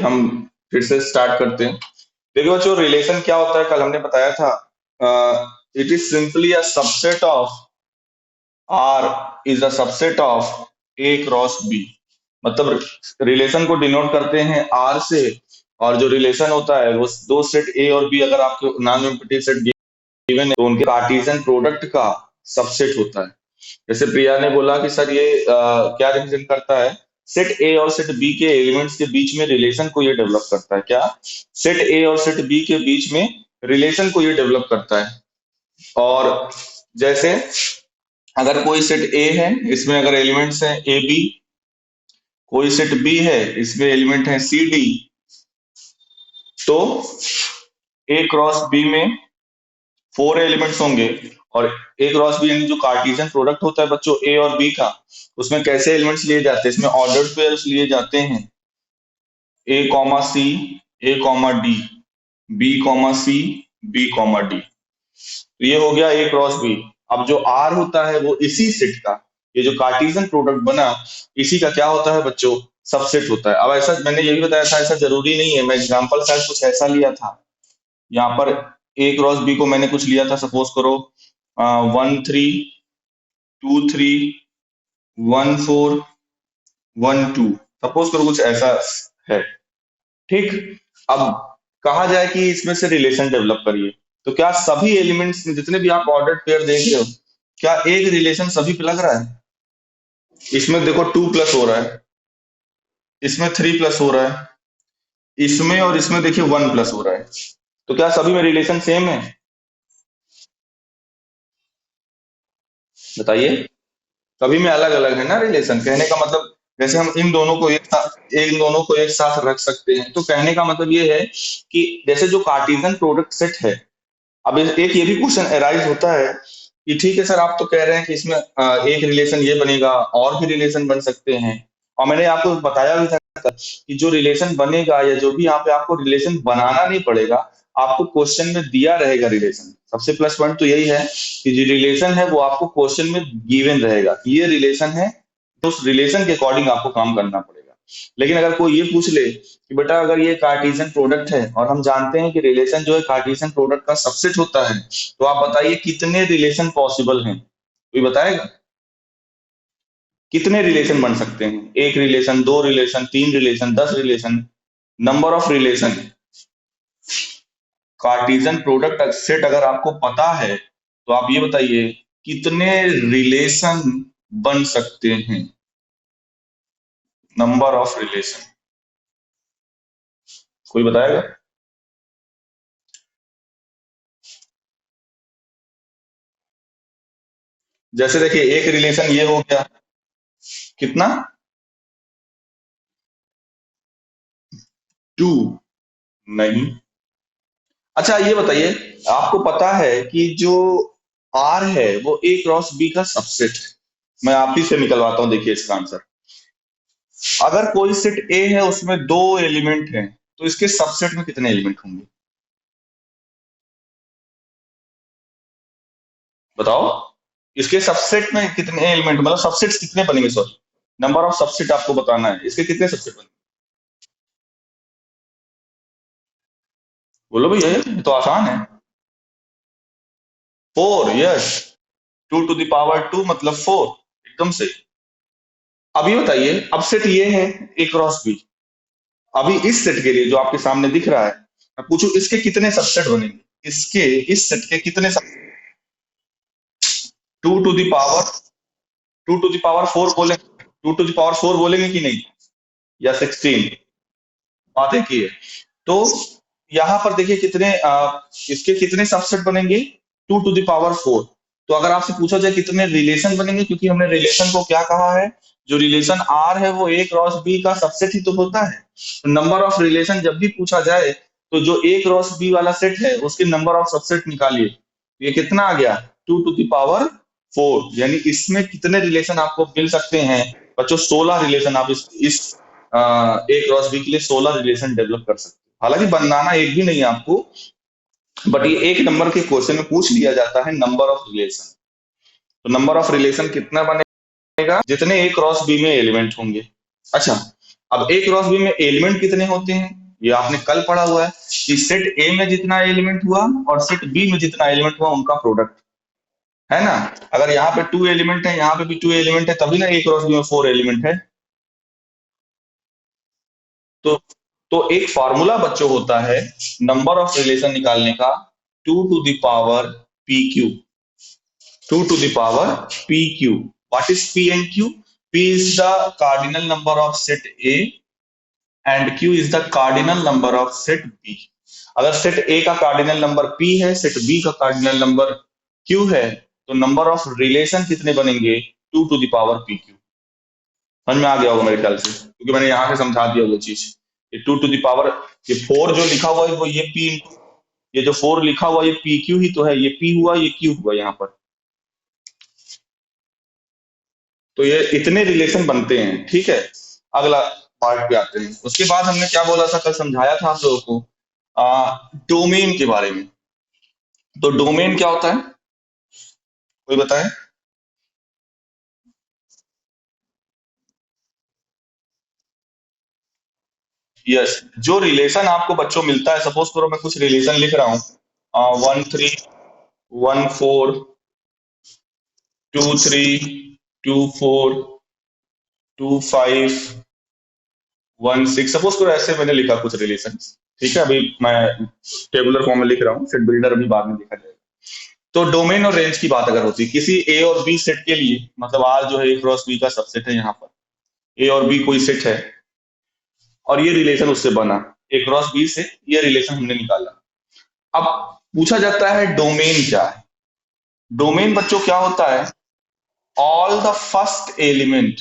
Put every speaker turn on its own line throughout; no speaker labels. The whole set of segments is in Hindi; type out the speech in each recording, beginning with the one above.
हम फिर से स्टार्ट करते हैं। देखिए बच्चों, रिलेशन क्या होता है, कल हमने बताया था, it is simply a subset of R is a subset of A cross B. मतलब रिलेशन को डिनोट करते हैं आर से, और जो रिलेशन होता है वो दो सेट ए और बी अगर आपके नॉन एम्प्टी सेट गिवन है तो उनके कार्टेशियन प्रोडक्ट का सबसेट होता है। जैसे प्रिया ने बोला कि सर ये क्या रिप्रेजेंट करता है, सेट ए और सेट बी के एलिमेंट्स के बीच में रिलेशन को ये डेवलप करता है। क्या? सेट ए और सेट बी के बीच में रिलेशन को ये डेवलप करता है। और जैसे अगर कोई सेट ए है, इसमें अगर एलिमेंट्स हैं ए बी, कोई सेट बी है इसमें एलिमेंट है सी डी, तो ए क्रॉस बी में 4 एलिमेंट्स होंगे। और ए क्रॉस बी यानी जो कार्टेशियन प्रोडक्ट होता है बच्चों ए और बी का, उसमें कैसे एलिमेंट्स लिए जाते हैं? इसमें ऑर्डर्ड पेयर्स लिए जाते हैं, ए कॉमा सी, ए कॉमा डी, बी कॉमा सी, बी कॉमा डी। तो ये हो गया ए क्रॉस बी। अब जो आर होता है वो इसी सेट का, ये जो कार्टेशियन प्रोडक्ट बना, इसी का क्या होता है बच्चों? सबसेट होता है। अब ऐसा मैंने ये भी बताया था, ऐसा जरूरी नहीं है, मैं एग्जांपल शायद कुछ ऐसा लिया था। यहाँ पर ए क्रॉस बी को मैंने कुछ लिया था, सपोज करो 1 3 2 3 1 4 1 2, सपोज करो कुछ ऐसा है। ठीक। अब कहा जाए कि इसमें से रिलेशन डेवलप करिए, तो क्या सभी एलिमेंट्स जितने भी आप ऑर्डर्ड पेयर देख रहे हो, क्या एक रिलेशन सभी पे लग रहा है? इसमें देखो 2 प्लस हो रहा है, इसमें 3 प्लस हो रहा है, इसमें और इसमें देखिए 1 प्लस हो रहा है। तो क्या सभी में रिलेशन सेम है? बताइए। सभी में अलग अलग है ना रिलेशन। कहने का मतलब जैसे हम इन दोनों को एक साथ रख सकते हैं, तो कहने का मतलब ये है कि जैसे जो कार्टेशियन प्रोडक्ट सेट है। अब एक ये भी क्वेश्चन अराइज होता है कि ठीक है सर, आप तो कह रहे हैं कि इसमें एक रिलेशन ये बनेगा, और भी रिलेशन बन सकते हैं। और मैंने आपको बताया भी था कि जो रिलेशन बनेगा या जो भी यहाँ पे आपको रिलेशन बनाना नहीं पड़ेगा, आपको क्वेश्चन में दिया रहेगा रिलेशन। सबसे प्लस पॉइंट तो यही है कि जो रिलेशन है वो आपको क्वेश्चन में गिवन रहेगा कि ये रिलेशन है, तो उस रिलेशन के अकॉर्डिंग आपको काम करना पड़ेगा। लेकिन अगर कोई ये पूछ ले कि बेटा अगर ये कार्टेशियन प्रोडक्ट है और हम जानते हैं कि रिलेशन जो है कार्टेशियन प्रोडक्ट का सबसेट होता है, तो आप बताइए कितने रिलेशन पॉसिबल हैं? कोई बताएगा कितने रिलेशन बन सकते हैं? एक रिलेशन, दो रिलेशन, तीन relation, 10 relation, number of relation. Cartesian product set अगर आपको पता है तो आप ये बताइए कितने रिलेशन बन सकते हैं? नंबर ऑफ रिलेशन कोई बताएगा? जैसे देखिए एक रिलेशन ये हो गया, कितना? 2? नहीं। अच्छा ये बताइए, आपको पता है कि जो आर है वो ए क्रॉस बी का सबसेट है। मैं आप ही से निकलवाता हूं, देखिए इसका आंसर। अगर कोई सेट ए है उसमें दो एलिमेंट हैं, तो इसके सबसेट में कितने एलिमेंट होंगे? बताओ। इसके सबसेट में कितने एलिमेंट, मतलब सबसेट्स कितने बनेंगे, सॉरी, नंबर ऑफ सबसेट आपको बताना है, इसके कितने सबसेट बनेंगे? बोलो भैया, ये तो आसान है। 4, यस। 2 to the power 2 मतलब 4, एकदम सही। अभी बताइए, अब सेट ये है ए क्रॉस बी। अभी इस सेट के लिए जो आपके सामने दिख रहा है, मैं पूछूं इसके कितने सबसेट बनेंगे? इसके इस सेट के कितने सब? 2 to the power 4 बोले, 2 to the power 4 बोलेंगे कि नहीं, या 16? बात एक ही है। तो यहाँ पर देखिए कितने इसके कितने सबसेट बनेंगे? 2 to the power 4। तो अगर आपसे पूछा जाए कितने रिलेशन बनेंगे, क्योंकि हमने रिलेशन को क्या कहा है, जो रिलेशन आर है वो ए क्रॉस बी का सबसेट ही तो होता है। तो नंबर ऑफ रिलेशन जब भी पूछा जाए, तो जो ए क्रॉस बी वाला सेट है उसके नंबर ऑफ सबसेट निकालिए। ये कितना आ गया? 2 to the power 4। यानी इसमें कितने रिलेशन आपको मिल सकते हैं बच्चों? 16 रिलेशन आप इस ए क्रॉस बी के लिए 16 रिलेशन डेवलप कर सकते हैं। हालांकि बनाना एक भी नहीं है आपको, बट ये एक नंबर के क्वेश्चन में पूछ लिया जाता है नंबर ऑफ रिलेशन। तो नंबर ऑफ रिलेशन कितना बनेगा? जितने ए क्रॉस बी में एलिमेंट होंगे। अच्छा, अब ए क्रॉस बी में एलिमेंट कितने होते हैं, ये आपने कल पढ़ा हुआ है कि सेट ए में जितना एलिमेंट हुआ और सेट बी में जितना एलिमेंट हुआ उनका प्रोडक्ट, है ना। अगर यहाँ पे 2 एलिमेंट है, यहाँ पे भी 2 एलिमेंट है, तभी ना ए क्रॉस बी में 4 एलिमेंट है। तो एक फार्मूला बच्चों होता है नंबर ऑफ रिलेशन निकालने का, 2 to the power pq, 2 to the power pq. What is p and q? P is the cardinal number of set A and q is the cardinal number of set B. अगर सेट A का कार्डिनल नंबर P है, सेट B का कार्डिनल नंबर Q है, तो नंबर ऑफ रिलेशन कितने बनेंगे, 2 to the power pq। समझ में आ गया होगा मेरे ख्याल से, क्योंकि मैंने यहाँ से समझा दिया वो चीज। ये 2 to the power, ये 4 जो लिखा हुआ है वो ये P, ये जो 4 लिखा हुआ ये पी क्यू ही तो है, ये P हुआ ये Q हुआ यहाँ पर। तो ये इतने रिलेशन बनते हैं, ठीक है। अगला पार्ट पे आते हैं। उसके बाद हमने क्या बोला था, कल समझाया था आप लोगों को डोमेन के बारे में। तो डोमेन क्या होता है, कोई बताए। यस, जो रिलेशन आपको बच्चों मिलता है, सपोज करो मैं कुछ रिलेशन लिख रहा हूँ 1 3 1 4 2 3 2 4 2 5 1 6, सपोज करो ऐसे मैंने लिखा कुछ रिलेशन। ठीक है, अभी मैं टेबुलर फॉर्म में लिख रहा हूँ, सेट बिल्डर अभी बाद में लिखा जाएगा। तो डोमेन और रेंज की बात अगर होती है किसी ए और बी सेट के लिए, मतलब आर जो है ए क्रॉस बी का सबसेट है, यहाँ पर ए और बी कोई सेट है और ये रिलेशन उससे बना, ए क्रॉस बी से ये रिलेशन हमने निकाला। अब पूछा जाता है डोमेन क्या है। डोमेन बच्चों क्या होता है, all the first element,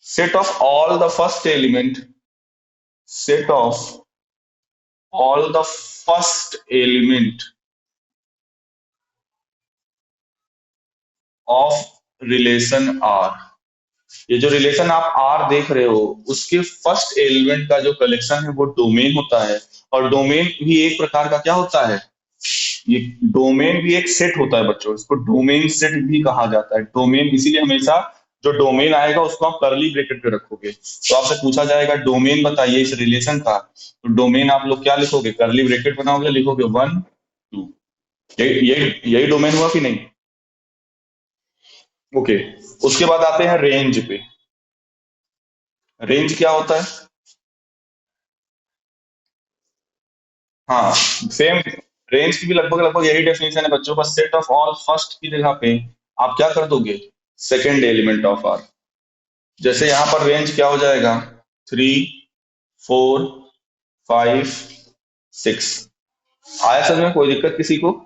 set of all the first element, set of all the first element of relation R. ये जो रिलेशन आप आर देख रहे हो उसके फर्स्ट एलिमेंट का जो कलेक्शन है वो डोमेन होता है। और डोमेन भी एक प्रकार का क्या होता है, ये डोमेन भी एक सेट होता है बच्चों, इसको डोमेन सेट भी कहा जाता है। डोमेन इसीलिए हमेशा जो डोमेन आएगा उसको आप करली ब्रैकेट पे रखोगे। तो आपसे पूछा जाएगा डोमेन बताइए इस रिलेशन का, तो डोमेन आप लोग क्या लिखोगे, करली ब्रैकेट बनाओगे, लिखोगे 1 2। यही डोमेन हुआ कि नहीं। ओके, उसके बाद आते हैं रेंज पे। रेंज क्या होता है, हाँ सेम, रेंज की भी लगभग लगभग यही डेफिनेशन है बच्चों, बस सेट ऑफ ऑल फर्स्ट की जगह पे आप क्या कर दोगे, सेकेंड एलिमेंट ऑफ आर। जैसे यहां पर रेंज क्या हो जाएगा, 3 4 5 6। आया समझ में, कोई दिक्कत किसी को।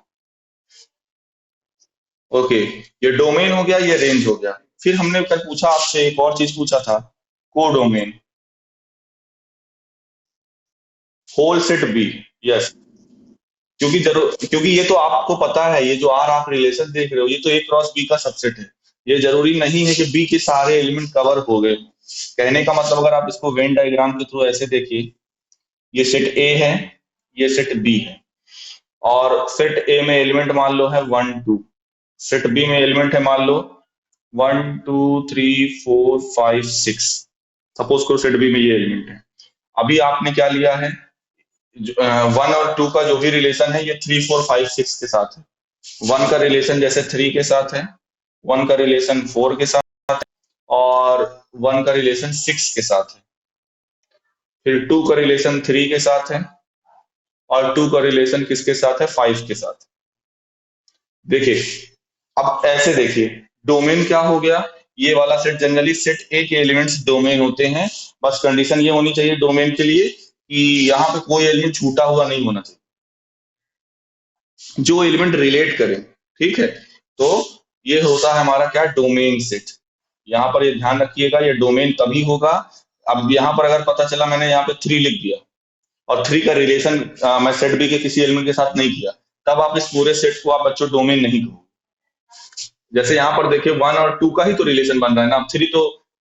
ओके, ये डोमेन हो गया, ये रेंज हो गया। फिर हमने कल पूछा आपसे एक और चीज पूछा था, codomain, whole set B. Yes, क्योंकि ये तो आपको पता है, ये जो आर आप रिलेशन देख रहे हो ये तो ए क्रॉस बी का सबसेट है। ये जरूरी नहीं है कि बी के सारे एलिमेंट कवर हो गए। कहने का मतलब अगर आप इसको वेन डायग्राम के थ्रू ऐसे देखिए, ये सेट ए है, ये सेट बी है, और सेट ए में एलिमेंट मान लो है 1 2, सेट बी में एलिमेंट है मान लो 1 2 3 4 5 6। सपोज करो सेट बी में ये एलिमेंट है। अभी आपने क्या लिया है, 1 और 2 का जो भी रिलेशन है ये 3 4 5 6 के साथ है। 1 का रिलेशन जैसे 3 के साथ है, 1 का रिलेशन 4 के साथ, और 1 का रिलेशन 6 के साथ है। फिर 2 का रिलेशन 3 के साथ है, और 2 का रिलेशन किसके साथ है, 5 के साथ। देखिए, अब ऐसे देखिए, डोमेन क्या हो गया, ये वाला सेट, जनरली सेट ए के एलिमेंट्स डोमेन होते हैं। बस कंडीशन ये होनी चाहिए डोमेन के लिए कि यहाँ पे कोई एलिमेंट छूटा हुआ नहीं होना चाहिए, जो एलिमेंट रिलेट करे। ठीक है, तो ये होता है हमारा क्या, डोमेन सेट। यहाँ पर ये ध्यान रखिएगा, ये डोमेन तभी होगा। अब यहाँ पर अगर पता चला मैंने यहाँ पे 3 लिख दिया और 3 का रिलेशन मैं सेट बी के किसी एलिमेंट के साथ नहीं किया, तब आप इस पूरे सेट को आप बच्चों डोमेन नहीं कहो। जैसे यहाँ पर देखिए 1 और 2 का ही तो रिलेशन बन रहा है ना, अब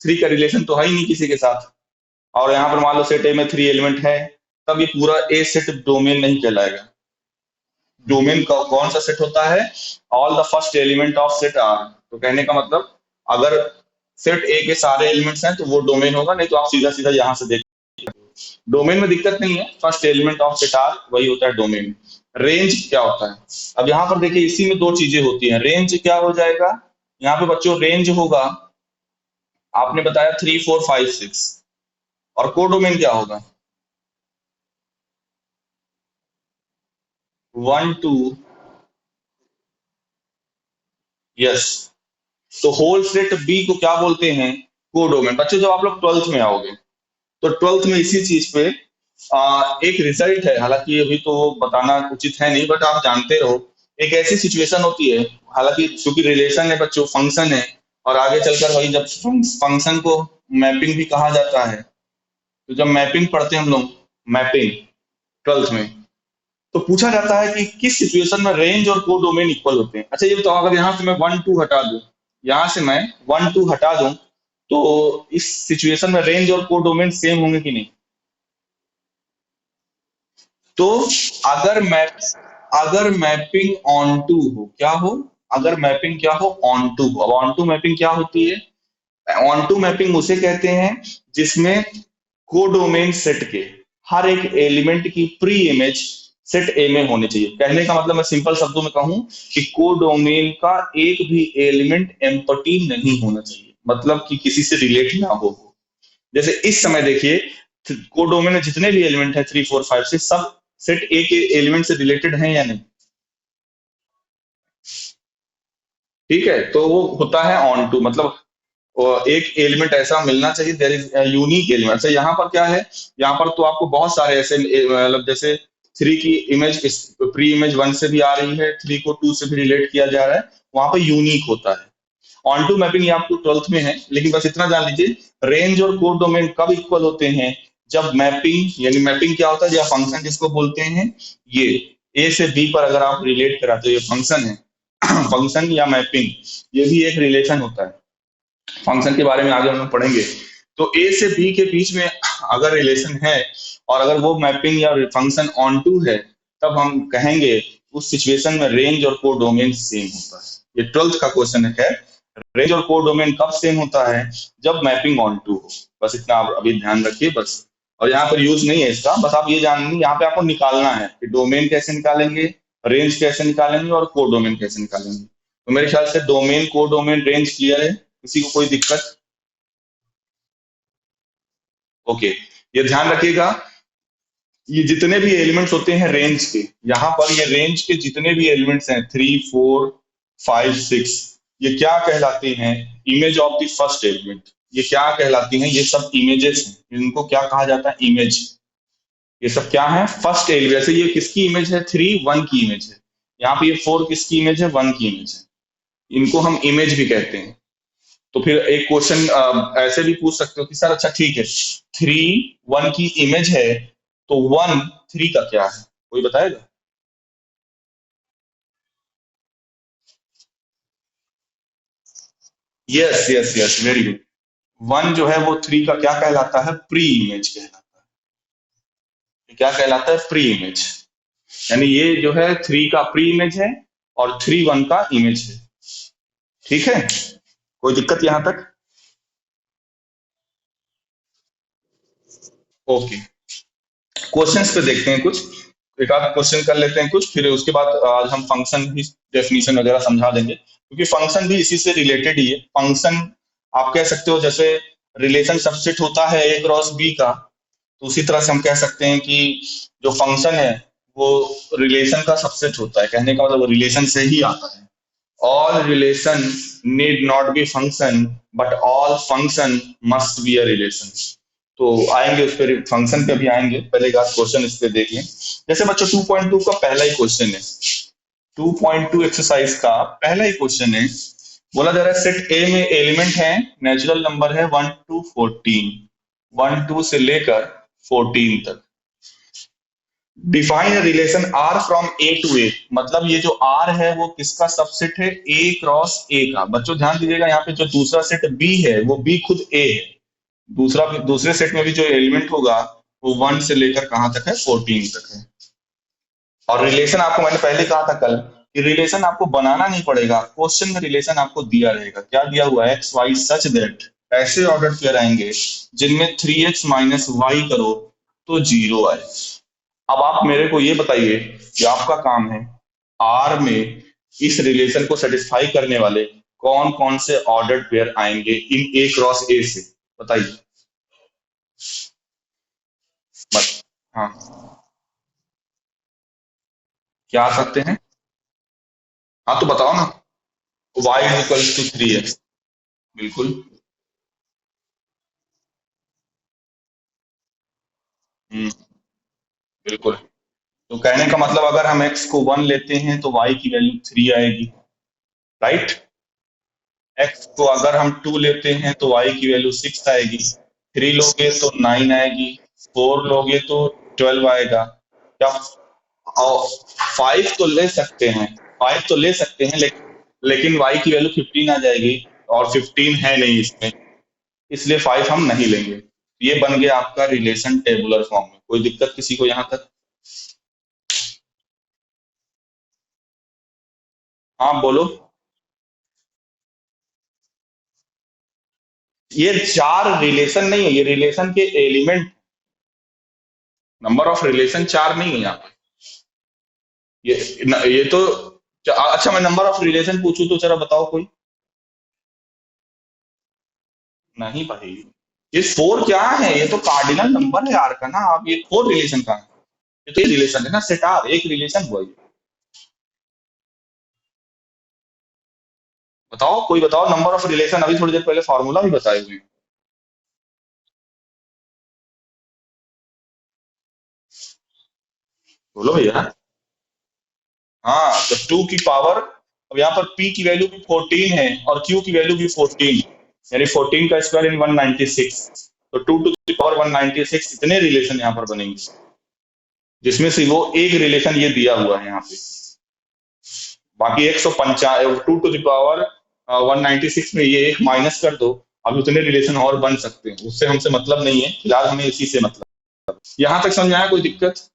3 का रिलेशन तो है ही नहीं किसी के साथ। और यहाँ पर मान लो सेट ए में 3 एलिमेंट है, तब ये पूरा ए सेट डोमेन नहीं कहलाएगा। डोमेन का कौन सा सेट होता है, all the first element of set R. तो कहने का मतलब, अगर सेट ए के सारे एलिमेंट्स हैं तो वो डोमेन होगा, नहीं तो आप सीधा सीधा यहाँ से देख। डोमेन में दिक्कत नहीं है, first element of set R वही होता है डोमेन। रेंज क्या होता है? अब यहाँ पर देखिए इसी में दो चीजें होती हैं। रेंज क्या हो जाएगा यहाँ पे बच्चों? रेंज होगा, आपने बताया 3 4 5 6। और कोडोमेन क्या होगा? 1 2। यस, तो होल सेट बी को क्या बोलते हैं? कोडोमेन। बच्चों जब आप लोग 12th में आओगे तो 12th में इसी चीज पे एक रिजल्ट है, हालांकि अभी तो बताना उचित है नहीं, बट आप जानते रहो। एक ऐसी सिचुएशन होती है, हालांकि क्योंकि रिलेशन है बच्चों, फंक्शन है, और आगे चलकर वही जब फंक्शन को मैपिंग भी कहा जाता है, तो जब मैपिंग पढ़ते हैं हम लोग, मैपिंग 12th में, तो पूछा जाता है कि किस सिचुएशन में रेंज और कोडोमेन इक्वल होते हैं। अच्छा ये बताओ, अगर यहाँ से मैं 1 2 हटा दूं, यहाँ से मैं 1 2 हटा दूं, तो इस सिचुएशन में रेंज और कोडोमेन सेम होंगे कि नहीं? तो अगर मैप अगर मैपिंग ऑन टू हो, क्या हो? अगर मैपिंग क्या हो? ऑन टू हो। अब ऑन टू मैपिंग क्या होती है? ऑन टू मैपिंग उसे कहते हैं जिसमें कोडोमेन सेट के हर एक एलिमेंट की प्री इमेज सेट ए में होनी चाहिए। कहने का मतलब मैं सिंपल शब्दों में कहूं कि कोडोमेन का एक भी एलिमेंट एम्पटी नहीं होना चाहिए, मतलब कि किसी से रिलेट ना हो। जैसे इस समय देखिए कोडोमेन में जितने भी एलिमेंट है 3 4 5 6 सब सेट ए के एलिमेंट से रिलेटेड हैं या नहीं? ठीक है, तो वो होता है ऑन टू, मतलब एक एलिमेंट ऐसा मिलना चाहिए, देयर इज यूनिक एलिमेंट। अच्छा यहाँ पर क्या है? यहाँ पर तो आपको बहुत सारे ऐसे मतलब जैसे 3 की इमेज प्री इमेज 1 से भी आ रही है, 3 को 2 से भी रिलेट किया जा रहा है, वहां पर यूनिक होता है। ऑन टू मैपिंग ये आपको 12th में है, लेकिन बस इतना जान लीजिए रेंज और कोड डोमेन कब इक्वल होते हैं? जब मैपिंग, यानी मैपिंग क्या होता है? या फंक्शन जिसको बोलते हैं ये ए से बी पर अगर आप रिलेट कराते हो, ये फंक्शन है फंक्शन या मैपिंग, ये भी एक रिलेशन होता है। फंक्शन के बारे में आगे हम लोग पढ़ेंगे। तो ए से बी के बीच में अगर रिलेशन है और अगर वो मैपिंग या फंक्शन ऑन टू है, तब हम कहेंगे उस सिचुएशन में रेंज और कोड डोमेन सेम होता है। ये 12th का क्वेश्चन है। रेंज और कोड डोमेन कब सेम होता है? जब मैपिंग ऑन टू हो। बस इतना आप अभी ध्यान रखिए बस। और यहाँ पर यूज नहीं है इसका, बस आप ये जान लीजिए यहाँ पे आपको निकालना है कि डोमेन कैसे निकालेंगे, रेंज कैसे निकालेंगे और कोड डोमेन कैसे निकालेंगे। तो मेरे ख्याल से domain, code domain, range clear है, किसी को कोई दिक्कत? ओके, ये ध्यान रखिएगा, ये जितने भी एलिमेंट्स होते हैं रेंज के, यहाँ पर ये रेंज के जितने भी एलिमेंट्स हैं 3 4 5 6, ये क्या कहलाते हैं? Image of the first element. ये क्या कहलाती हैं? ये सब इमेजेस हैं, इनको क्या कहा जाता है? इमेज। ये सब क्या है? First element. जैसे ये किसकी इमेज है? 3 1 की इमेज है। यहाँ पे ये 4 किसकी इमेज है? 1 की इमेज है। इनको हम इमेज भी कहते हैं। तो फिर एक क्वेश्चन ऐसे भी पूछ सकते हो कि सर अच्छा ठीक है, 3 1 की इमेज है, तो 1 3 का क्या है? कोई बताएगा? Yes yes yes, very good. 1 जो है वो 3 का क्या कहलाता है? प्री इमेज कहलाता है। क्या कहलाता है? Pre image. यानी ये जो है 3 का प्री इमेज है और 3 1 का इमेज है। ठीक है, कोई दिक्कत यहां तक? ओके, क्वेश्चंस पे देखते हैं कुछ, एक आध क्वेश्चन कर लेते हैं कुछ, फिर उसके बाद आज हम फंक्शन भी डेफिनेशन वगैरह समझा देंगे, क्योंकि फंक्शन भी इसी से रिलेटेड ही है। फंक्शन आप कह सकते हो जैसे रिलेशन सबसेट होता है ए क्रॉस बी का, तो उसी तरह से हम कह सकते हैं कि जो फंक्शन है वो रिलेशन का सबसेट होता है। कहने का मतलब रिलेशन से ही आता है। All relation need not be function, but all function must be a relation. तो आएंगे उस पर, फंक्शन पे भी आएंगे, पहले एक क्वेश्चन इस पे देख लें। जैसे बच्चों 2.2 का पहला ही क्वेश्चन है, 2.2 एक्सरसाइज का पहला ही क्वेश्चन है। बोला जा रहा है सेट ए में एलिमेंट है, नेचुरल नंबर है 1 to 14, 1 2 से लेकर 14 तक। Define relation R from A to A, मतलब ये जो आर है वो किसका सबसेट है? ए क्रॉस ए का। बच्चों ध्यान दीजिएगा, यहाँ पे जो दूसरा सेट बी है वो बी खुद ए है। दूसरे सेट में भी जो एलिमेंट होगा वो 1 से लेकर कहां तक है? 14 तक है। और रिलेशन आपको मैंने पहले कहा था कल कि रिलेशन आपको बनाना नहीं पड़ेगा, क्वेश्चन में रिलेशन आपको दिया रहेगा। क्या दिया हुआ है? एक्स वाई सच दैट, ऐसे ऑर्डर पेयर आएंगे जिनमें 3x माइनस वाई करो तो 0 आए। अब आप मेरे को ये बताइए कि आपका काम है आर में इस रिलेशन को सेटिस्फाई करने वाले कौन कौन से ऑर्डर पेयर आएंगे इन ए क्रॉस ए से, बताइए। बस, हाँ, क्या आ सकते हैं? हाँ तो बताओ ना। y is equal to 3x, बिल्कुल। हम्म, बिल्कुल। तो कहने का मतलब अगर हम x को 1 लेते हैं तो y की वैल्यू 3 आएगी, राइट। x को अगर हम 2 लेते हैं तो y की वैल्यू 6 आएगी, 3 लोगे तो 9 आएगी, 4 लोगे तो 12 आएगा। क्या? और 5 तो ले सकते हैं, 5 तो ले सकते हैं, लेकिन y की वैल्यू 15 आ जाएगी, और 15 है नहीं इसमें, इसलिए 5 हम नहीं लेंगे। ये बन गया आपका रिलेशन टेबुलर फॉर्म में। कोई दिक्कत किसी को यहाँ तक? हाँ बोलो। ये 4 रिलेशन नहीं है, ये रिलेशन के एलिमेंट, नंबर ऑफ रिलेशन 4 नहीं है यहाँ पे। ये तो अच्छा, मैं नंबर ऑफ रिलेशन पूछूं तो जरा बताओ कोई। नहीं भाई, ये 4 क्या है? ये तो कार्डिनल नंबर है आर का ना। आप ये 4 रिलेशन का है? ये तो ये रिलेशन है ना, सेट आर एक रिलेशन हुआ ये। बताओ, कोई बताओ नंबर ऑफ रिलेशन, अभी थोड़ी देर पहले फॉर्मूला भी बताए हुए हैं। बोलो भैया। हाँ तो 2 की पावर, अब यहाँ पर p की वैल्यू भी 14 है और q की वैल्यू भी 14, यानी 14 का स्क्वायर इन 196, तो 2 टू द पावर 196 इतने रिलेशन यहाँ पर बनेंगे, जिसमें से वो एक रिलेशन ये दिया हुआ है यहाँ पे। बाकी 155, 2 टू द पावर 196 में ये एक माइनस कर दो, अब उतने रिलेशन और बन सकते हैं, उससे हमसे मतलब नहीं है, फिलहाल हमें इसी से मतलब। यहाँ तक समझ में आया? कोई दिक्कत?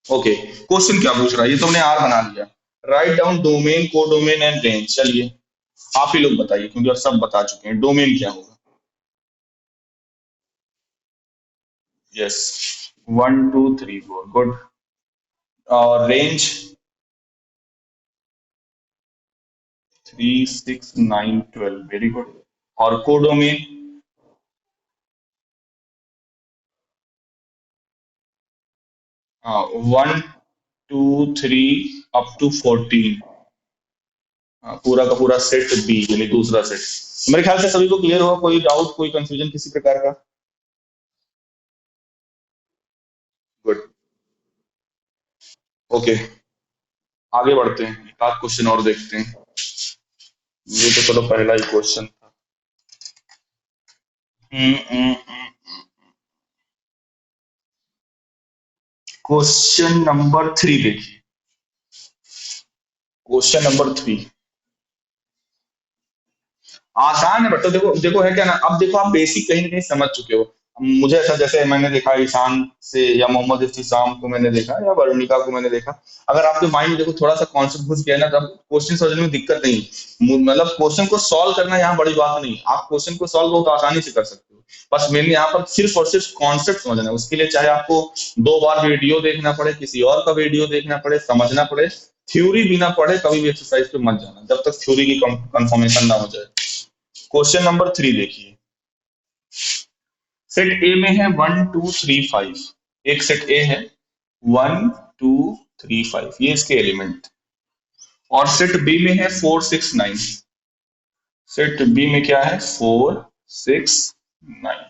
ओके, क्वेश्चन क्या पूछ रहा है? ये तुमने आर बना लिया। राइट डाउन डोमेन, को डोमेन एंड रेंज। चलिए आप ही लोग बताइए, क्योंकि आप सब बता चुके हैं, डोमेन क्या होगा? Yes, 1 2 3 4, good. और रेंज? 3 6 9 12, very good. और कोडोमेन? 1 2 3 up to 14, पूरा का पूरा सेट बी, यानी दूसरा सेट। मेरे ख्याल से सभी को क्लियर होगा। कोई डाउट, कोई कंफ्यूजन किसी प्रकार का? गुड, ओके, आगे बढ़ते हैं, एक आध क्वेश्चन और देखते हैं। ये तो चलो पहला ही क्वेश्चन था। क्वेश्चन नंबर 3 देखिए। क्वेश्चन नंबर 3 आसान है, बट तो देखो देखो है क्या ना, अब देखो आप बेसिक कहीं ना कहीं समझ चुके हो। मुझे ऐसा, जैसे मैंने देखा ईशान से, या मोहम्मद इफ्तिसाम को मैंने देखा, या वरुणिका को मैंने देखा, अगर आपके माइंड में देखो थोड़ा सा कॉन्सेप्ट घुस गया ना, तब क्वेश्चन समझने में दिक्कत नहीं। मतलब क्वेश्चन को सॉल्व करना यहाँ बड़ी बात नहीं, आप क्वेश्चन को सॉल्व बहुत आसानी से कर सकते हो। बस मेनली यहाँ पर सिर्फ और सिर्फ कॉन्सेप्ट समझना है। उसके लिए चाहे आपको 2 बार वीडियो देखना पड़े, किसी और का वीडियो देखना पड़े, समझना पड़े, थ्योरी भी ना पड़े, कभी भी एक्सरसाइज पे मत जाना जब तक थ्योरी की कंफर्मेशन ना हो जाए। क्वेश्चन नंबर 3 देखिए। सेट ए में है 1 2 3 5, एक सेट ए है 1 2 3 5, ये इसके एलिमेंट। और सेट बी में है 4 6 9, सेट बी में क्या है? 4 6 9।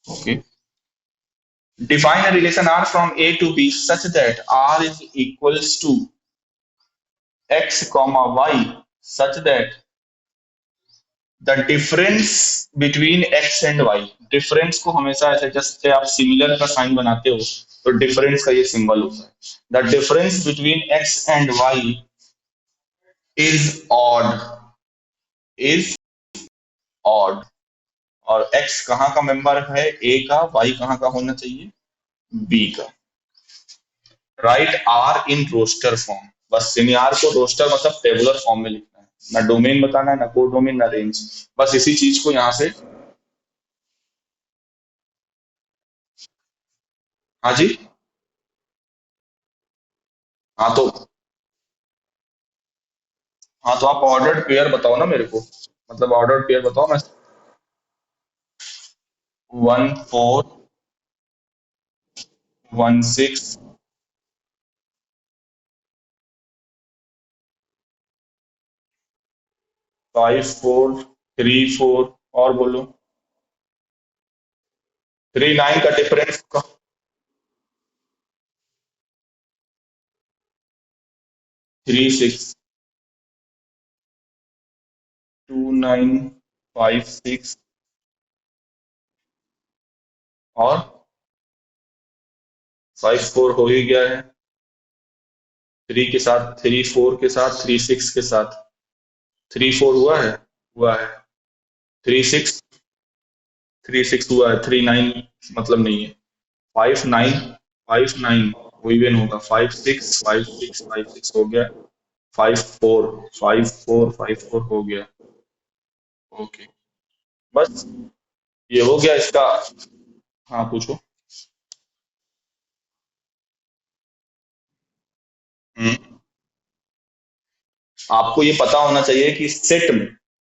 Okay, define a relation R from A to B such that R is equals to x comma y such that the difference between x and y. Difference को हमेशा ऐसे, जैसे आप सिमिलर का साइन बनाते हो तो डिफरेंस का ये सिंबल होता है। The difference between x and y is odd, is odd. और एक्स कहाँ का मेंबर है? ए का। वाई कहाँ का होना चाहिए? बी का। Write R in roster form. बस लिनियर को रोस्टर मतलब टेबुलर फॉर्म में लिखना है, ना डोमेन बताना है, ना कोड डोमेन, ना रेंज, बस इसी चीज को यहाँ से। हाँ जी। हाँ तो हाँ तो आप ऑर्डर्ड पेयर बताओ ना मेरे को, मतलब ऑर्डर्ड पेयर बताओ। मैं 1416 5434 और बोलो 39 का डिफरेंस। 362956 और 54 हो ही गया है, 3 के साथ, 34 के साथ, 36 के साथ, 34 हुआ है, हुआ है, 36, 36 हुआ है, 39 मतलब नहीं है, 59, 59 वो इवन होगा, 56, 56, 56 हो गया, 54, 54, 54 हो गया। ओके, बस ये हो गया इसका। हाँ पूछो। हम्म। आपको ये पता होना चाहिए कि सेट में,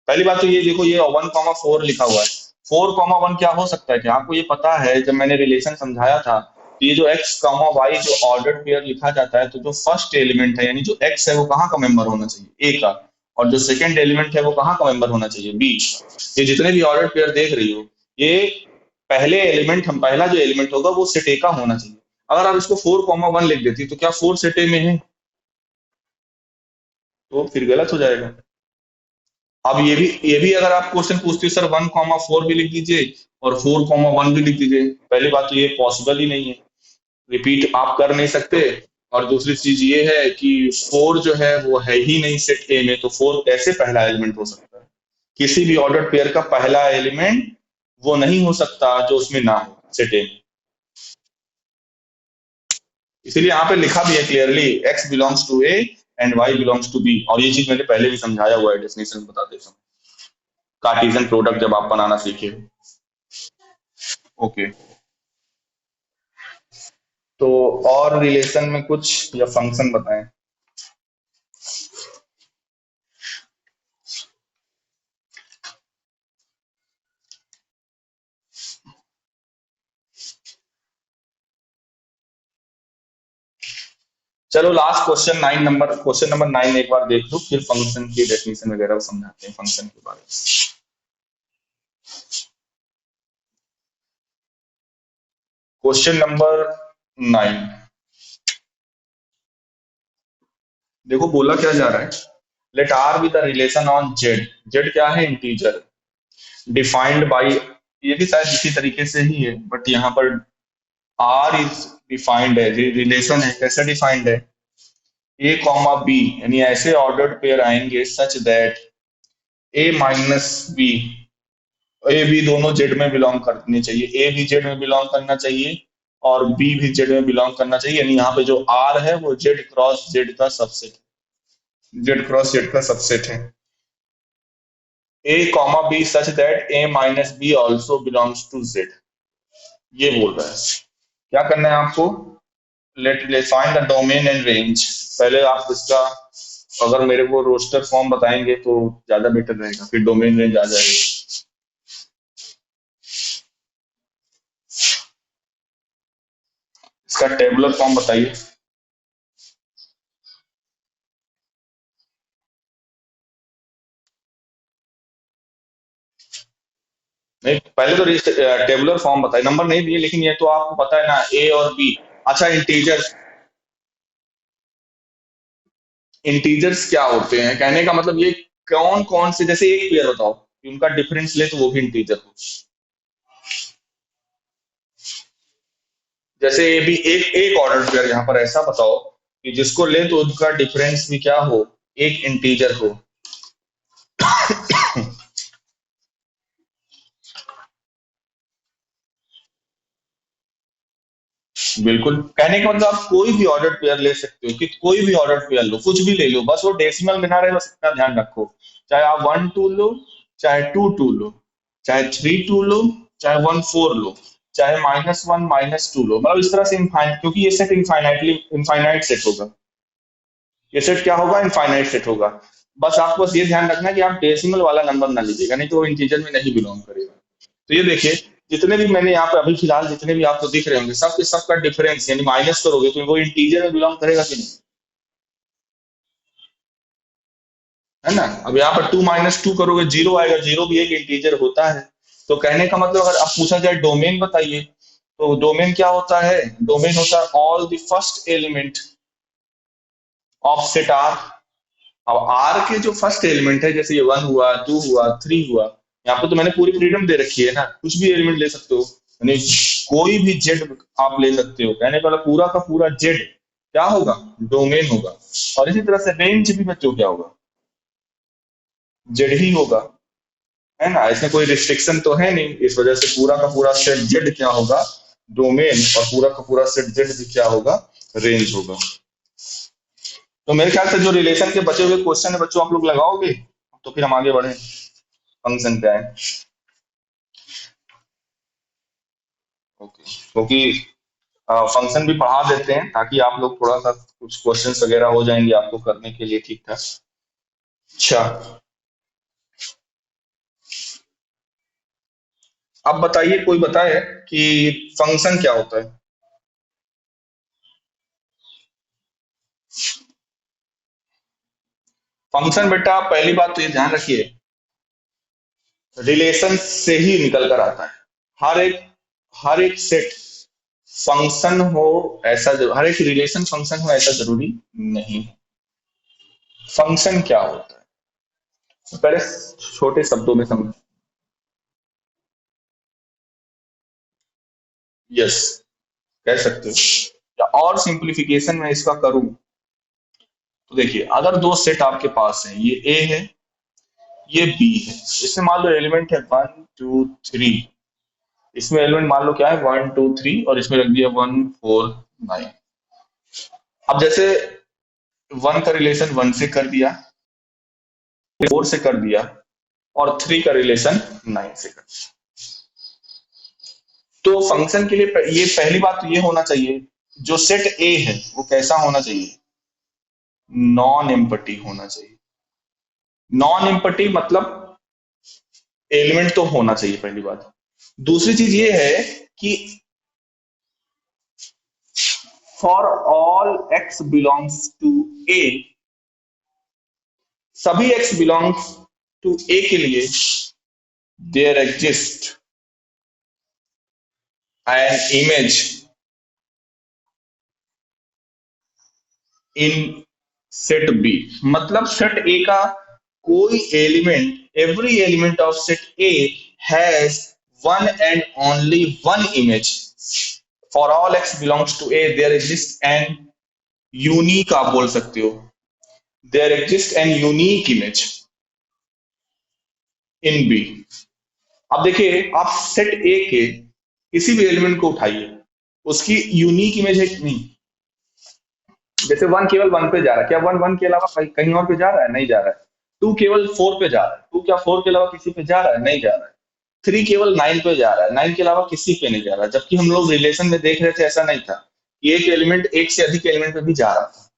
पहली बात तो ये देखो, ये 1,4 लिखा हुआ है, 4,1 क्या हो सकता है, क्या आपको ये पता है? जब मैंने रिलेशन समझाया था, तो ये जो x कॉमा वाई जो ऑर्डर्ड पेयर लिखा जाता है, तो जो फर्स्ट एलिमेंट है यानी जो x है वो कहाँ का मेंबर होना चाहिए, a का, और जो सेकंड एलिमेंट है वो कहाँ का मेंबर होना चाहिए, b। ये जितने भी ऑर्डर्ड पेयर देख रही हो, ये पहले एलिमेंट, हम पहला जो एलिमेंट होगा वो सेट ए का होना चाहिए। अगर आप इसको 4,1 लिख देती तो क्या 4 सेट ए में है? तो फिर गलत हो जाएगा। अब ये भी अगर आप क्वेश्चन पूछते हो सर 1,4 भी लिख दीजिए और 4,1 भी लिख दीजिए, पहली बात तो ये पॉसिबल ही नहीं है, रिपीट आप कर नहीं सकते। और दूसरी चीज ये है कि 4 जो है वो है ही नहीं सेट ए में, तो 4 कैसे पहला एलिमेंट हो सकता है? किसी भी ऑर्डर पेयर का पहला एलिमेंट वो नहीं हो सकता जो उसमें ना हो सेट ए में। इसीलिए यहाँ पे लिखा भी है clearly, x belongs to A and y belongs to B, और ये चीज मैंने पहले भी समझाया हुआ है डेफिनेशन बताते समय, कार्टेशियन प्रोडक्ट जब आप बनाना सीखे। ओके। तो और रिलेशन में कुछ या फंक्शन बताएं। चलो last question 9 number, question number 9 एक बार देख लो, फिर फंक्शन की डेफिनेशन वगैरह समझाते हैं फंक्शन के बारे में। क्वेश्चन नंबर 9, देखो बोला क्या जा रहा है, let R be the relation on Z, Z क्या है, इंटीजर, डिफाइंड बाई, ये भी शायद इसी तरीके से ही है बट यहाँ पर आर इज डिफाइंड है, रिलेशन है, कैसे डिफाइंड है, ए कॉमा बी, यानी ऐसे ऑर्डर्ड पेयर आएंगे such that A minus B, A B दोनों जेड में बिलोंग करनी चाहिए, ए भी जेड में बिलोंग करना चाहिए और बी भी जेड में बिलोंग करना चाहिए, यानी यहाँ पे जो आर है वो जेड क्रॉस जेड का सबसेट, जेड क्रॉस जेड का सबसेट है, A comma B such that A minus B also belongs to Z, ये बोल रहा है। क्या करना है आपको, let find the domain and range, पहले आप इसका, अगर मेरे को रोस्टर फॉर्म बताएंगे तो ज्यादा बेटर रहेगा, फिर डोमेन रेंज आ जाएगा। इसका टेबुलर फॉर्म बताइए। नहीं पहले तो टेबुलर फॉर्म बताइए, नंबर नहीं दिए लेकिन ये तो आपको पता है ना, ए और बी। अच्छा इंटीजर्स, इंटीजर्स क्या होते हैं, कहने का मतलब ये कौन कौन से, जैसे एक पेयर बताओ कि उनका डिफरेंस ले तो वो भी इंटीजर हो, जैसे ये भी एक एक ऑर्डर पेयर यहाँ पर ऐसा बताओ कि जिसको ले तो उनका डिफरेंस भी क्या हो, एक इंटीजर हो। बिल्कुल, कहने का मतलब आप कोई भी ऑर्डर पेयर ले सकते हो कि कोई भी ऑर्डर पेयर लो, कुछ भी ले लो, बस वो डेसिमल में ना रहे, बस इतना ध्यान रखो। चाहे आप 1 2 लो, चाहे 2 2 लो, चाहे 3 2 लो, चाहे 1 4 लो, चाहे -1 -2 लो, मतलब इस तरह से इनफाइनाइट, क्योंकि ये सेट इनफाइनाइट सेट होगा। ये सेट क्या होगा? इनफाइनाइट सेट होगा। बस ये ध्यान रखना कि आप डेसिमल वाला नंबर ना लीजिएगा, नहीं तो वो इंटीजर में नहीं बिलोंग करेगा। तो ये देखिए, जितने भी मैंने यहाँ पे अभी फिलहाल जितने भी आपको दिख रहे होंगे, सब के सब का डिफरेंस यानी माइनस करोगे तो वो इंटीजर में बिलोंग करेगा कि नहीं? है ना? अब यहाँ पर 2 - 2 करोगे, जीरो आएगा, जीरो भी एक इंटीजर होता है। तो कहने का मतलब, अगर अब पूछा जाए डोमेन बताइए, तो डोमेन क्या होता है? डोमेन होता है all the first element of set R. अब आर के जो फर्स्ट एलिमेंट है, जैसे ये 1 हुआ, 2 हुआ, 3 हुआ, यहाँ पे तो मैंने पूरी फ्रीडम दे रखी है ना, कुछ भी एलिमेंट ले सकते हो, यानी कोई भी जेड आप ले सकते हो। कहने का मतलब पूरा का पूरा जेड क्या होगा? डोमेन होगा। और इसी तरह से रेंज भी बच्चों क्या होगा? जेड ही होगा। है ना? इसमें कोई रिस्ट्रिक्शन तो है नहीं, इस वजह से पूरा का पूरा सेट जेड क्या होगा? डोमेन। और पूरा का पूरा सेट जेड भी क्या होगा? रेंज होगा। तो मेरे ख्याल से जो रिलेशन के बचे हुए क्वेश्चन है बच्चों, आप लोग लगाओगे, तो फिर हम आगे बढ़े, फंक्शन पे आए। ओके, क्योंकि फंक्शन भी पढ़ा देते हैं ताकि आप लोग थोड़ा सा कुछ क्वेश्चंस वगैरह हो जाएंगे आपको करने के लिए, ठीक ठाक। अच्छा, अब बताइए, कोई बताए कि फंक्शन क्या होता है? फंक्शन बेटा, पहली बात तो ये ध्यान रखिए, रिलेशन से ही निकल कर आता है। हर एक हर एक सेट फंक्शन हो ऐसा हर एक रिलेशन फंक्शन हो ऐसा जरूरी नहीं है। फंक्शन क्या होता है, तो पहले छोटे शब्दों में समझ। यस, कह सकते हो। या और सिंप्लीफिकेशन में इसका करूं, तो देखिए, अगर दो सेट आपके पास है, ये ए है, ये बी है, इसमें मान लो एलिमेंट है 1 2 3, इसमें एलिमेंट मान लो क्या है? 1 2 3, और इसमें रख दिया 1 4 9। अब जैसे 1 का रिलेशन 1 से कर दिया, 4 से कर दिया, और 3 का रिलेशन 9 से कर दिया, तो फंक्शन के लिए ये पहली बात तो ये होना चाहिए, जो सेट ए है वो कैसा होना चाहिए? नॉन एम्पटी होना चाहिए। नॉन एम्पटी मतलब एलिमेंट तो होना चाहिए, पहली बात। दूसरी चीज ये है कि for all x belongs to A, सभी एक्स बिलोंग्स टू ए के लिए there exist an image in set B. मतलब सेट ए का कोई element, every element of set A has one and only one image. For all x belongs to A there exist an unique, आप बोल सकते हो, there exist an unique image in B. अब देखिए, आप सेट ए के किसी भी एलिमेंट को उठाइए, उसकी यूनिक इमेज है कि नहीं? जैसे 1 केवल 1 पे जा रहा है, क्या 1 1 के अलावा कहीं कहीं और पे जा रहा है? नहीं जा रहा है। 2 केवल 4 पे जा रहा है, 2 क्या 4 के अलावा किसी पे जा रहा है? नहीं जा रहा है। 3 केवल 9 पे जा रहा है, 9 के अलावा किसी पे नहीं जा रहा है। जबकि हम लोग रिलेशन में देख रहे थे, ऐसा नहीं था कि एक एलिमेंट एक से अधिक एलिमेंट पे भी जा रहा था।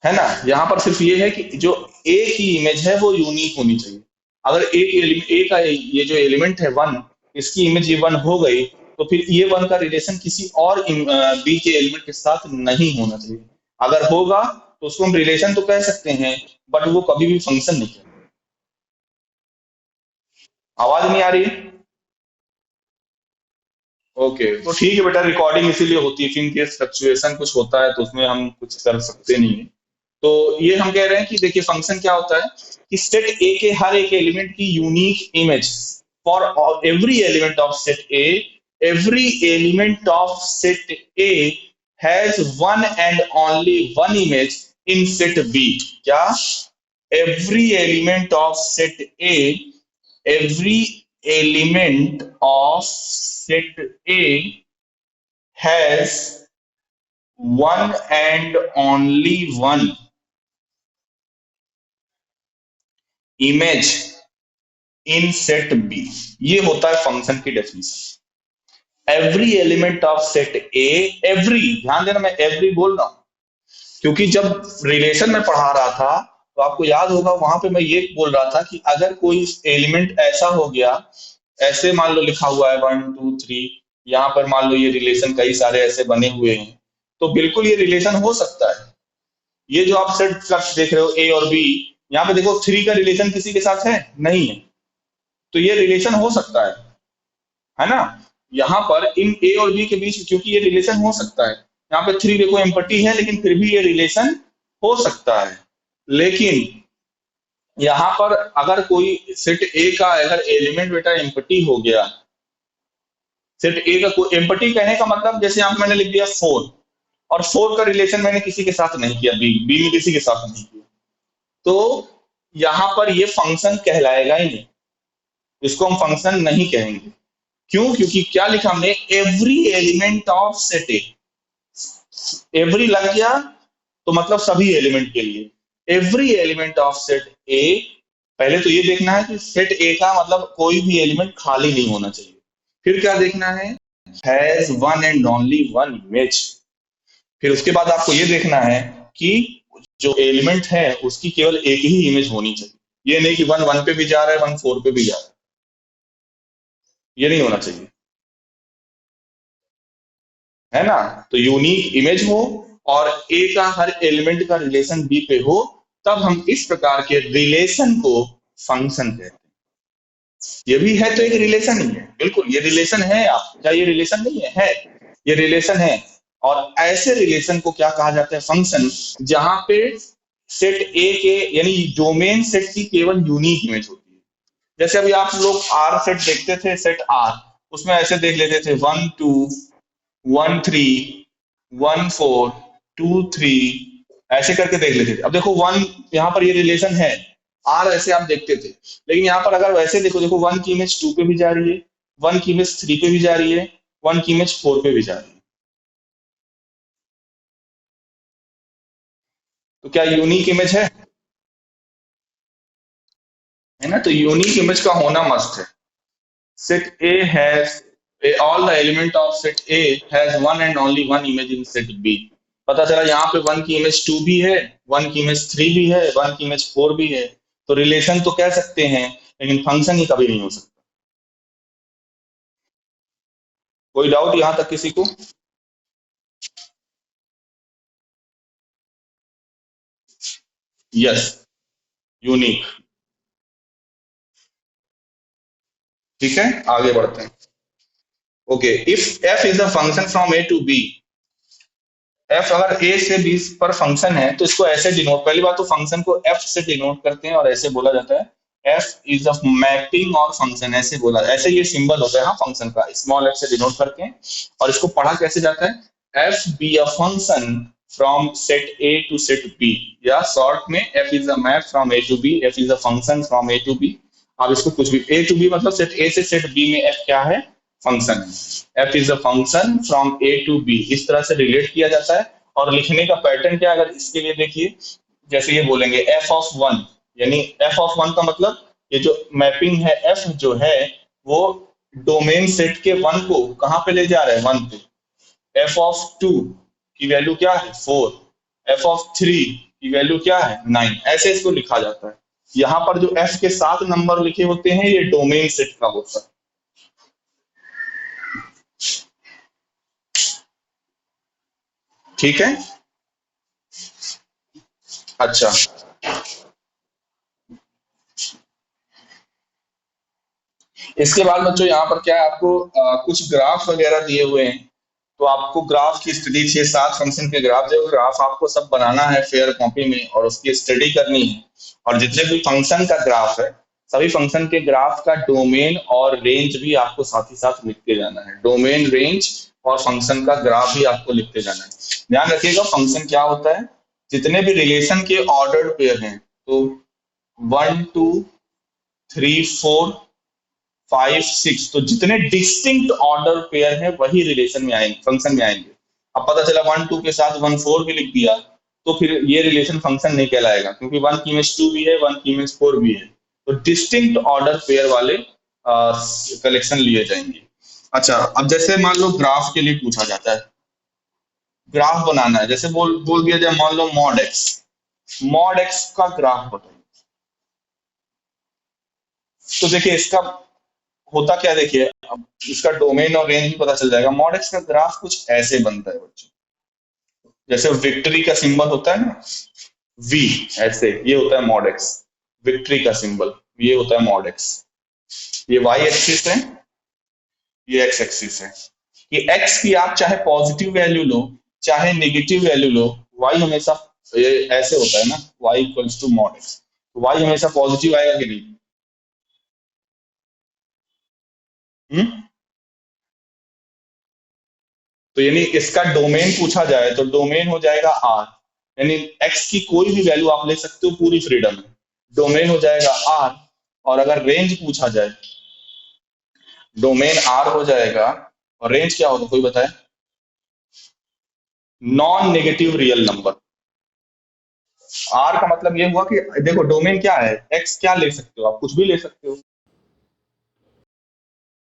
है ना? यहाँ पर सिर्फ ये है कि जो एक ही इमेज है वो यूनिक होनी चाहिए। अगर एक एलिमेंट, ए का ये जो एलिमेंट है 1, इसकी इमेज ये 1 हो गई, तो फिर ये 1 का रिलेशन किसी और बी के एलिमेंट के साथ नहीं होना चाहिए। अगर होगा तो उसको हम रिलेशन तो कह सकते हैं, बट वो कभी भी फंक्शन नहीं है। आवाज नहीं आ रही है? ओके, तो ठीक है बेटा, रिकॉर्डिंग इसीलिए होती है, इन केस फ्लक्चुएशन कुछ होता है तो उसमें हम कुछ कर सकते नहीं है। तो ये हम कह रहे हैं कि देखिए, फंक्शन क्या होता है कि सेट ए के हर एक एलिमेंट की unique image, for every element of set A, every element of set A has one and only one image in set B. क्या? Every element of set A, every element of set A has one and only one image in set B. ये होता है फंक्शन की definition. Every element of set A, every, ध्यान देना मैं एवरी बोल रहा हूं क्योंकि जब रिलेशन में पढ़ा रहा था तो आपको याद होगा वहां पे मैं ये बोल रहा था कि अगर कोई एलिमेंट ऐसा हो गया, ऐसे मान लो लिखा हुआ है 1 2 3, यहाँ पर मान लो ये रिलेशन कई सारे ऐसे बने हुए हैं, तो बिल्कुल ये रिलेशन हो सकता है। ये जो आप सेट देख रहे हो ए और बी, यहाँ पे देखो 3 का रिलेशन किसी के साथ है नहीं है, तो ये रिलेशन हो सकता है ना। यहाँ पर इन ए और बी के बीच क्योंकि ये रिलेशन हो सकता है, यहाँ पे 3 देखो एम्पटी है लेकिन फिर भी ये रिलेशन हो सकता है। लेकिन यहाँ पर अगर कोई सेट ए का अगर एलिमेंट बेटा एम्पटी हो गया, सेट ए का कोई एम्पटी कहने का मतलब जैसे यहाँ पे मैंने लिख दिया 4, और 4 का रिलेशन मैंने किसी के साथ नहीं किया, बी में किसी के साथ नहीं किया, तो यहाँ पर ये फंक्शन कहलाएगा ही नहीं, इसको हम फंक्शन नहीं कहेंगे। क्यों? क्योंकि क्या लिखा हमने, every element of set A. Every लग गया तो मतलब सभी एलिमेंट के लिए, एवरी एलिमेंट ऑफ सेट ए। पहले तो ये देखना है कि सेट ए का मतलब कोई भी एलिमेंट खाली नहीं होना चाहिए। फिर क्या देखना है, has one and only one image. फिर उसके बाद आपको ये देखना है कि जो एलिमेंट है उसकी केवल एक ही इमेज होनी चाहिए। ये नहीं कि 1 1 पे भी जा रहा है 1 4 पे भी जा रहा है, ये नहीं होना चाहिए, है ना। तो यूनिक इमेज हो और ए का हर एलिमेंट का रिलेशन बी पे हो, तब हम इस प्रकार के रिलेशन को फंक्शन कहते हैं। ये भी है तो एक रिलेशन ही है, बिल्कुल ये रिलेशन है। आप क्या ये रिलेशन नहीं है ये रिलेशन है। और ऐसे रिलेशन को क्या कहा जाता है, फंक्शन, जहां पे सेट ए के यानी डोमेन सेट की केवल यूनिक इमेज होती है। जैसे अभी आप लोग आर सेट देखते थे, सेट आर, उसमें ऐसे देख लेते थे 1 2 1 3 1 4 2 3, ऐसे करके देख लेते थे। अब देखो 1 यहाँ पर ये रिलेशन है, आर ऐसे आप देखते थे, लेकिन यहाँ पर अगर वैसे देखो, देखो 1 की इमेज 2 पे भी जा रही है, 1 की इमेज 3 पे भी जा रही है, 1 की इमेज 4 पे भी जा रही है, तो क्या यूनिक इमेज है ना। तो यूनिक इमेज का होना मस्ट है। set A has all the element of set A has one and only one image in set B। पता चला यहाँ पे 1 की इमेज 2 भी है, 1 की इमेज 3 भी है, 1 की इमेज 4 भी है, तो रिलेशन तो कह सकते हैं लेकिन फंक्शन ही कभी नहीं हो सकता। कोई डाउट यहाँ तक किसी को? Yes, unique. ठीक है, आगे बढ़ते हैं। Okay, if f is a function from a to b, f अगर a से b पर फंक्शन है तो इसको ऐसे डिनोट, पहली बात तो फंक्शन को f से डिनोट करते हैं और ऐसे बोला जाता है f इज अ मैपिंग और फंक्शन, ऐसे बोला, ऐसे ये सिंबल होता है हाँ फंक्शन का, स्मॉल f से डिनोट करते हैं। और इसको पढ़ा कैसे जाता है, f be a function from set a to set b, या शॉर्ट में f is a map from a to b, f is a function from a to b। अब इसको कुछ भी a टू b मतलब सेट a से सेट b में f क्या है, फंक्शन है। f is a function from a to b, इस तरह से रिलेट किया जाता है। और लिखने का पैटर्न क्या, अगर इसके लिए देखिए, जैसे ये बोलेंगे f ऑफ 1, यानी f ऑफ 1 का मतलब ये जो मैपिंग है f जो है वो डोमेन सेट के 1 को कहां पे ले जा रहा है, 1 पे। f ऑफ 2 की वैल्यू क्या है, 4, f ऑफ 3 की वैल्यू क्या है, 9, ऐसे इसको लिखा जाता है। यहाँ पर जो f के 7 नंबर लिखे होते हैं ये डोमेन सेट का होता है। ठीक है, अच्छा। इसके बाद बच्चों यहाँ पर क्या है, आपको कुछ ग्राफ वगैरह दिए हुए हैं, तो आपको ग्राफ की स्टडी 6 7 फंक्शन के ग्राफ, जो ग्राफ आपको सब बनाना है फेयर कॉपी में और उसकी स्टडी करनी है। और जितने भी फंक्शन का ग्राफ है, सभी फंक्शन के ग्राफ का डोमेन और रेंज भी आपको साथ ही साथ लिखते जाना है, डोमेन, रेंज और फंक्शन का ग्राफ भी आपको लिखते जाना है। ध्यान रखिएगा फंक्शन क्या होता है, जितने भी रिलेशन के ऑर्डर्ड पेयर हैं, तो 1 2 3 4 5 6, तो जितने डिस्टिंक्ट ऑर्डर पेयर है वही रिलेशन में आएंगे, फंक्शन में आएंगे। अब पता चला 1 2 के साथ 1 4 भी लिख दिया तो फिर ये रिलेशन फंक्शन नहीं कहलाएगा, क्योंकि 1 की इमेज 2 भी है, 1 की इमेज 4 भी है। तो डिस्टिंक्ट ऑर्डर पेयर वाले कलेक्शन लिए जाएंगे। अच्छा, अब जैसे मान लो ग्राफ के लिए पूछा जाता है, ग्राफ बनाना है, जैसे बोल बोल दिया जाए मान लो मॉड एक्स का ग्राफ बताइए। तो देखिए इसका होता क्या है, देखिए अब इसका डोमेन और रेंज भी पता चल जाएगा। मॉड एक्स का ग्राफ कुछ ऐसे बनता है बच्चों, जैसे विक्ट्री का सिंबल होता है ना, वी, ऐसे ये होता है मॉड एक्स। विक्ट्री का सिंबल ये होता है मॉड एक्स। ये वाई एक्सिस है, ये एक्स एक्सिस है। कि एक्स की आप चाहे पॉजिटिव वैल्यू लो चाहे नेगेटिव वैल्यू लो, वाई हमेशा ये ऐसे होता है ना, y equals to mod x. Y हमेशा पॉजिटिव आएगा कि नहीं? हम्म। तो यानी इसका डोमेन पूछा जाए तो डोमेन हो जाएगा आर, यानी एक्स की कोई भी वैल्यू आप ले सकते हो, पूरी फ्रीडम है। डोमेन हो जाएगा आर। और अगर रेंज पूछा जाए, डोमेन आर हो जाएगा और रेंज क्या होगा कोई बताए? Non negative real number. R का मतलब ये हुआ कि देखो डोमेन क्या है, एक्स क्या ले सकते हो आप, कुछ भी ले सकते हो।